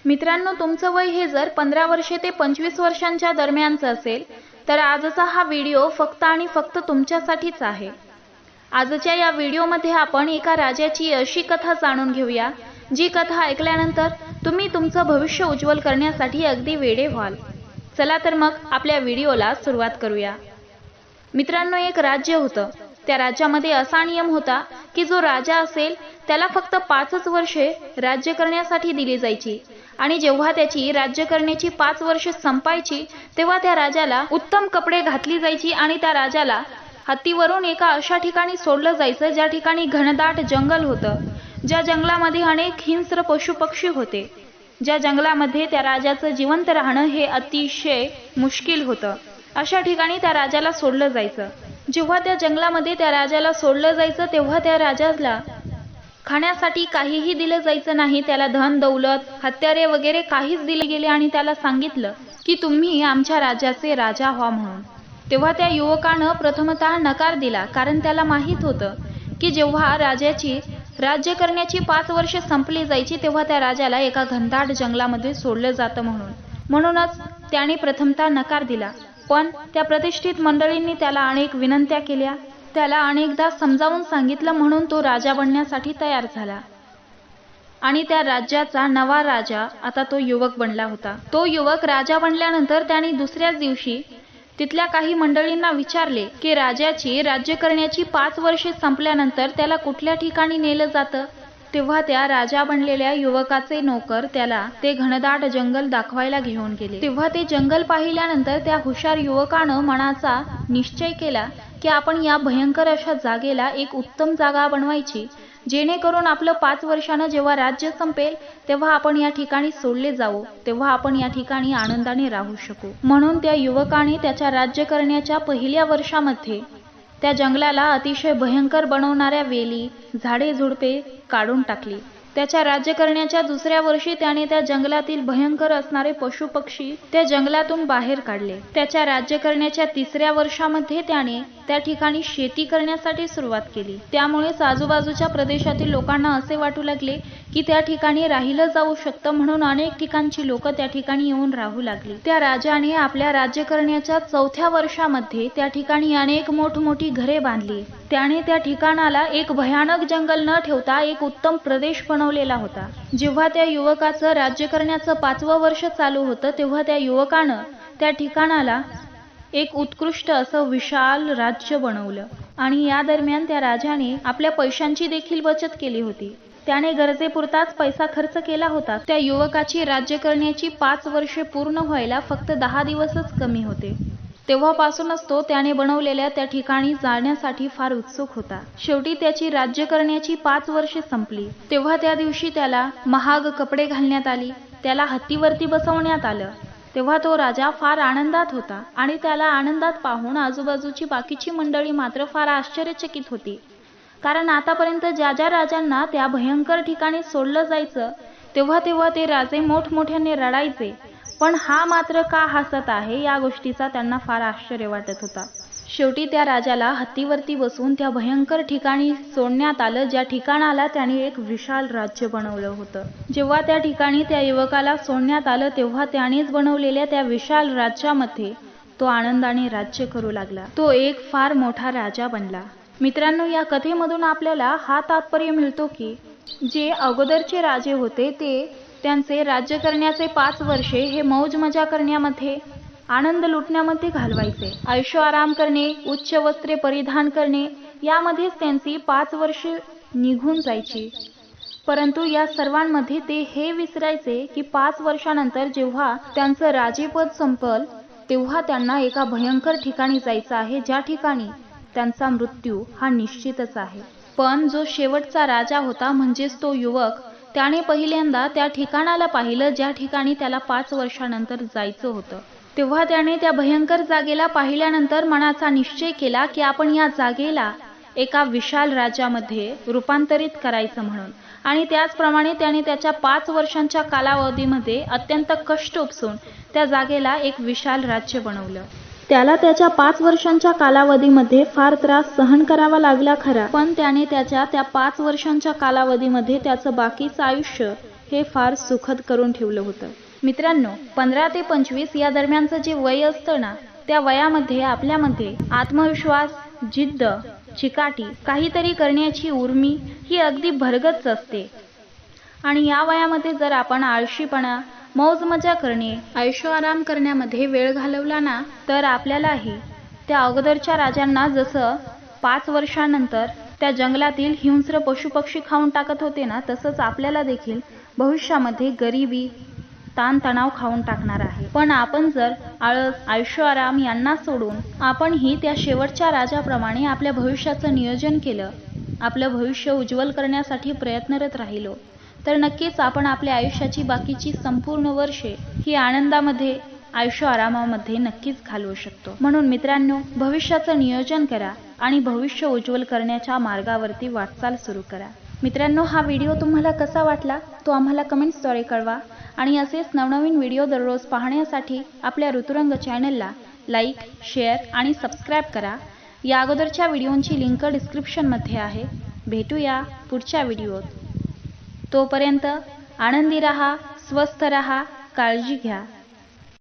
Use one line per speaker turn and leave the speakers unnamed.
मित्रांनो, तुमचं वय हे जर 15 वर्षे ते 25 वर्षांच्या दरम्यानचं असेल तर आजचा हा व्हिडिओ फक्त आणि फक्त तुमच्यासाठीच आहे। आजच्या या व्हिडिओमध्ये आपण एका राजाची अशी कथा जाणून घेऊया जी कथा ऐकल्यानंतर तुम्ही तुमचं भविष्य उज्ज्वल करण्यासाठी अगदी वेडे व्हाल। चला तर मग आपल्या व्हिडिओला सुरुवात करूया। मित्रांनो, एक राज्य होतं। त्या राज्यामध्ये असा नियम होता की जो राजा असेल त्याला फक्त 5च वर्षे राज्य करण्यासाठी दिली जायची आणि जेव्हा त्याची राज्य करण्याची 5 वर्षे संपायची तेव्हा त्या राजाला उत्तम कपडे घातली जायची आणि त्या राजाला हत्तीवरून एका अशा ठिकाणी सोडलं जायचं ज्या ठिकाणी घनदाट जंगल होतं, ज्या जंगलामध्ये अनेक हिंस्र पशुपक्षी होते, ज्या जंगलामध्ये त्या राजाचं जिवंत राहणं हे अतिशय मुश्किल होतं। अशा ठिकाणी त्या राजाला सोडलं जायचं। जेव्हा त्या जंगलामध्ये त्या राजाला सोडलं जायचं तेव्हा त्या राजाला खाण्यासाठी काहीही दिलं जायचं नाही। त्याला धन दौलत हत्यारे वगैरे काहीच दिले गेले आणि त्याला सांगितलं की तुम्ही आमच्या राज्याचे राजा व्हा म्हणून। तेव्हा त्या युवकानं प्रथमतः नकार दिला, कारण त्याला माहीत होतं की जेव्हा राजाची राज्य करण्याची 5 वर्षे संपली जायची तेव्हा त्या राजाला एका घनदाट जंगलामध्ये सोडलं जातं म्हणूनच त्याने प्रथमतः नकार दिला। पण त्या प्रतिष्ठित मंडळींनी त्याला अनेक विनंत्या केल्या, त्याला अनेकदा समजावून सांगितलं, म्हणून तो राजा बनण्यासाठी तयार झाला आणि त्या राज्याचा नवा राजा आता तो युवक बनला होता। तो युवक राजा बनल्यानंतर त्याने दुसऱ्याच दिवशी तिथल्या काही मंडळींना विचारले की राजाची राज्य करण्याची 5 वर्षे संपल्यानंतर त्याला कुठल्या ठिकाणी नेलं जातं। तेव्हा त्या राजा बनलेल्या युवकाचे नोकर त्याला ते घनदाट जंगल दाखवायला घेऊन गेले। तेव्हा ते जंगल पाहिल्यानंतर त्या हुशार युवकानं मनाचा निश्चय केला की आपण या भयंकर अशा जागेला एक उत्तम जागा बनवायची, जेणेकरून आपलं 5 वर्षानं जेव्हा राज्य संपेल तेव्हा आपण या ठिकाणी सोडले जाऊ, तेव्हा आपण या ठिकाणी आनंदाने राहू शकू। म्हणून त्या युवकाने त्याच्या राज्य करण्याच्या पहिल्या वर्षामध्ये त्या जंगलाला अतिशय भयंकर बनवणाऱ्या वेली झाडे झुडपे काढून टाकली। त्याच्या राज्य करण्याच्या दुसऱ्या वर्षी त्याने त्या जंगलातील भयंकर असणारे पशुपक्षी त्या जंगलातून बाहेर काढले। त्याच्या राज्य करण्याच्या 3ऱ्या वर्षामध्ये त्याने त्या ठिकाणी शेती करण्यासाठी सुरुवात केली। त्यामुळेच आजूबाजूच्या प्रदेशातील लोकांना असे वाटू लागले की त्या ठिकाणी राहिलं जाऊ शकतं, म्हणून अनेक ठिकाणची लोक त्या ठिकाणी येऊन राहू लागली। त्या राजाने आपल्या राज्य करण्याच्या 4थ्या वर्षामध्ये त्या ठिकाणी अनेक मोठमोठी घरे बांधली। त्याने त्या ठिकाणाला एक भयानक जंगल न ठेवता एक उत्तम प्रदेश बनवलेला होता। जेव्हा त्या युवकाचं राज्य करण्याचं 5वं वर्ष चालू होतं तेव्हा त्या युवकानं त्या ठिकाणाला एक उत्कृष्ट असं विशाल राज्य बनवलं आणि या दरम्यान त्या राजाने आपल्या पैशांची देखील बचत केली होती। त्याने गरजेपुरताच पैसा खर्च केला होता। त्या युवकाची राज्य करण्याची 5 वर्षे पूर्ण व्हायला फक्त 10 दिवसच कमी होते। तेव्हापासूनच तो त्याने बनवलेल्या त्या ठिकाणी जाण्यासाठी फार उत्सुक होता। शेवटी त्याची राज्य करण्याची 5 वर्षे संपली तेव्हा त्या दिवशी त्याला महाग कपडे घालण्यात आली, त्याला हत्तीवरती बसवण्यात आलं। तेव्हा तो राजा फार आनंदात होता आणि त्याला आनंदात पाहून आजूबाजूची बाकीची मंडळी मात्र फार आश्चर्यचकित होती, कारण आतापर्यंत ज्या ज्या राजांना त्या भयंकर ठिकाणी सोडलं जायचं तेव्हा ते राजे मोठमोठ्याने रडायचे, पण हा मात्र का हसत आहे या गोष्टीचा त्यांना फार आश्चर्य वाटत होता। शेवटी त्या राजाला हत्तीवरती बसून त्या भयंकर ठिकाणी सोडण्यात आलं, ज्या ठिकाणाला त्याने एक विशाल राज्य बनवलं होतं। जेव्हा त्या ठिकाणी त्या युवकाला सोडण्यात आलं तेव्हा त्यानेच बनवलेल्या त्या विशाल राज्यामध्ये तो आनंदाने राज्य करू लागला। तो एक फार मोठा राजा बनला। मित्रांनो, या कथेमधून आपल्याला हा तात्पर्य मिळतो की जे अगोदरचे राजे होते ते त्यांचे राज्य करण्याचे 5 वर्षे हे मौज मजा करण्यामध्ये आनंद लुटण्यामध्ये घालवायचे। आयुष्य आराम करणे, उच्च वस्त्रे परिधान करणे यामध्येच त्यांची 5 वर्षे निघून जायची। परंतु या सर्वांमध्ये ते हे विसरायचे की 5 वर्षानंतर जेव्हा त्यांचं राजेपद संपल तेव्हा त्यांना एका भयंकर ठिकाणी जायचं आहे, ज्या ठिकाणी त्यांचा मृत्यू हा निश्चितच आहे। पण जो शेवटचा राजा होता म्हणजेच तो युवक, त्याने पहिल्यांदा त्या ठिकाणाला पाहिलं ज्या ठिकाणी त्याला 5 वर्षानंतर जायचं होतं। तेव्हा त्याने त्या भयंकर जागेला पाहिल्यानंतर मनाचा निश्चय केला की आपण या जागेला एका विशाल राज्यामध्ये रूपांतरित करायचं म्हणून, आणि त्याचप्रमाणे त्याने त्याच्या 5 वर्षांच्या कालावधीमध्ये अत्यंत कष्ट उपसून त्या जागेला एक विशाल राज्य बनवलं। त्याला त्याच्या 5 वर्षांच्या कालावधीमध्ये फार त्रास सहन करावा लागला खरा, पण त्याने त्याच्या त्या 5 वर्षांच्या कालावधीमध्ये त्याचं बाकीचं आयुष्य हे फार सुखद करून ठेवलं होतं. मित्रांनो, 15 ते 25 या दरम्यानचं जे वय असतं ना, त्या वयामध्ये आपल्यामध्ये आत्मविश्वास, जिद्द, चिकाटी, काहीतरी करण्याची उर्मी ही अगदी भरगच्च असते. आणि या वयामध्ये जर आपण आळशीपणा, मौज मजा करणे, ऐशोआराम करण्यामध्ये वेळ घालवला ना, तर आपल्यालाही त्या अगोदरच्या राजांना जसं 5 वर्षांनंतर त्या जंगलातील हिंस्र पशुपक्षी खाऊन टाकत होते ना, तसंच आपल्याला देखील भविष्यामध्ये गरिबी, ताणतणाव खाऊन टाकणार आहे. पण आपण जर आळस, ऐशोआराम यांना सोडून आपणही त्या शेवटच्या राजाप्रमाणे आपल्या भविष्याचं नियोजन केलं, आपलं भविष्य उज्ज्वल करण्यासाठी प्रयत्नरत राहिलो, तर नक्कीच आपण आपल्या आयुष्याची बाकीची संपूर्ण वर्षे ही आनंदामध्ये, ऐशोआरामामध्ये नक्कीच घालवू शकतो. म्हणून मित्रांनो, भविष्याचं नियोजन करा आणि भविष्य उज्ज्वल करण्याच्या मार्गावरती वाटचाल सुरू करा. मित्रांनो, हा व्हिडिओ तुम्हाला कसा वाटला तो आम्हाला कमेंट्सद्वारे कळवा आणि असेच नवनवीन व्हिडिओ दररोज पाहण्यासाठी आपल्या ऋतुरंग चॅनलला लाईक, शेअर आणि सबस्क्राईब करा. या अगोदरच्या व्हिडिओंची लिंक डिस्क्रिप्शनमध्ये आहे. भेटूया पुढच्या व्हिडिओत. तोपर्यंत आनंदी रहा, स्वस्थ रहा, काळजी घ्या.